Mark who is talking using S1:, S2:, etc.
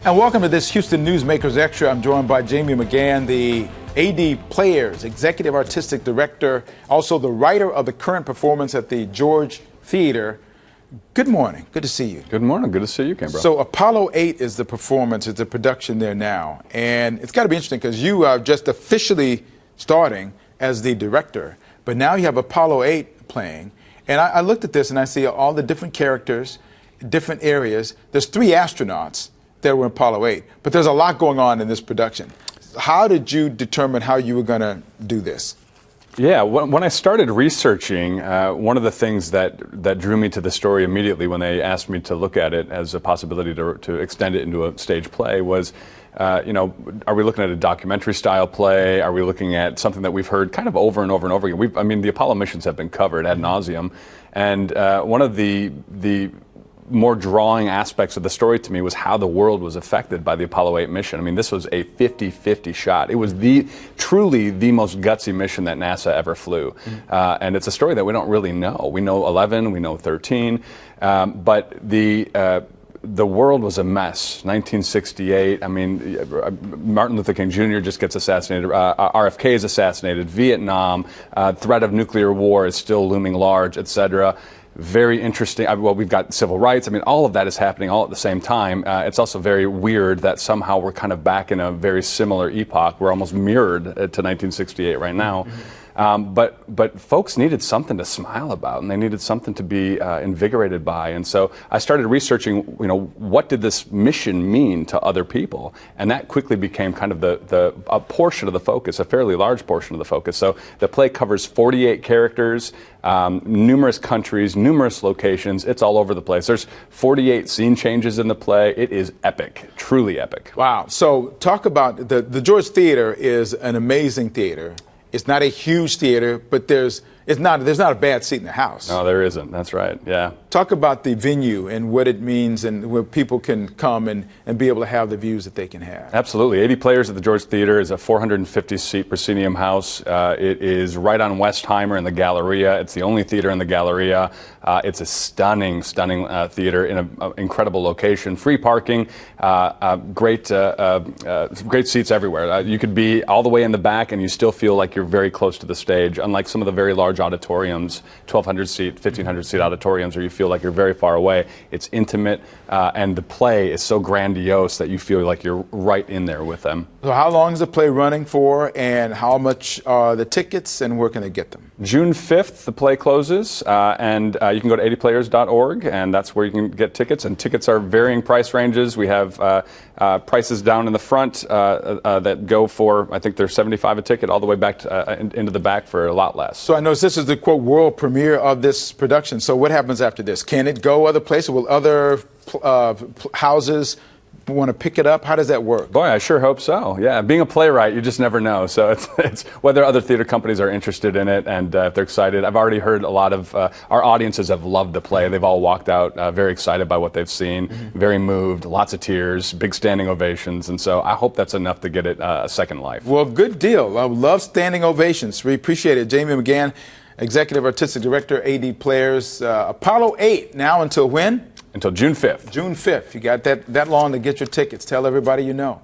S1: And welcome to this Houston Newsmakers Extra. I'm joined by Jamie McGann, the AD Players, Executive Artistic Director, also the writer of the current performance at the George Theater. Good morning. Good to see you.
S2: Good morning. Good to see you, Kimbrough.
S1: So Apollo 8 is the performance, it's the production there now. And it's got to be interesting because you are just officially starting as the director, but now you have Apollo 8 playing. And I looked at this and I see all the different characters, different areas. There's 3 astronauts that were in Apollo 8, but there's a lot going on in this production. How did you determine how you were going to do this?
S2: Yeah, when I started researching, one of the things that drew me to the story immediately when they asked me to look at it as a possibility to extend it into a stage play was, are we looking at a documentary style play? Are we looking at something that we've heard kind of over and over and over again? The Apollo missions have been covered ad nauseum, and one of the more drawing aspects of the story to me was how the world was affected by the Apollo 8 mission. This was a 50-50 shot. It was truly the most gutsy mission that NASA ever flew. And it's a story that we don't really know. We know 11, we know 13, but the world was a mess. 1968, Martin Luther King Jr. just gets assassinated, RFK is assassinated, Vietnam, threat of nuclear war is still looming large, etc. Very interesting. We've got civil rights. All of that is happening all at the same time. It's also very weird that somehow we're kind of back in a very similar epoch. We're almost mirrored to 1968 right now. But folks needed something to smile about, and they needed something to be invigorated by. And so I started researching, what did this mission mean to other people? And that quickly became kind of a portion of the focus, a fairly large portion of the focus. So the play covers 48 characters, numerous countries, numerous locations. It's all over the place. There's 48 scene changes in the play. It is epic, truly epic.
S1: Wow. So talk about the George Theater is an amazing theater. It's not a huge theater, but there's not a bad seat in the house.
S2: No, there isn't. That's right. Yeah.
S1: Talk about the venue and what it means and where people can come and be able to have the views that they can have.
S2: Absolutely. 80 Players at the George Theater is a 450-seat proscenium house. It is right on Westheimer in the Galleria. It's the only theater in the Galleria. It's a stunning theater in an incredible location. Free parking, great seats everywhere. You could be all the way in the back and you still feel like you're very close to the stage, unlike some of the very large auditoriums, 1,200-seat, 1,500-seat auditoriums where you feel like you're very far away. It's intimate, and the play is so grandiose that you feel like you're right in there with them.
S1: So how long is the play running for, and how much are the tickets, and where can they get them?
S2: June 5th, the play closes, and you can go to 80players.org, and that's where you can get tickets. And tickets are varying price ranges. We have prices down in the front that go for, I think they're $75 a ticket, all the way back to, into the back for a lot less.
S1: So I know this is the, quote, world premiere of this production. So what happens after this? Can it go other places? Will other houses want to pick it up? How does that work?
S2: Boy, I sure hope so. Yeah, being a playwright, you just never know. So it's whether other theater companies are interested in it and if they're excited. I've already heard a lot of our audiences have loved the play. They've all walked out very excited by what they've seen, very moved, lots of tears, big standing ovations. And so I hope that's enough to get it a second life.
S1: Well, good deal. I love standing ovations. We appreciate it. Jamie McGann, Executive Artistic Director, AD Players. Apollo 8, now until when?
S2: Until June 5th.
S1: June 5th. You got that long to get your tickets. Tell everybody you know.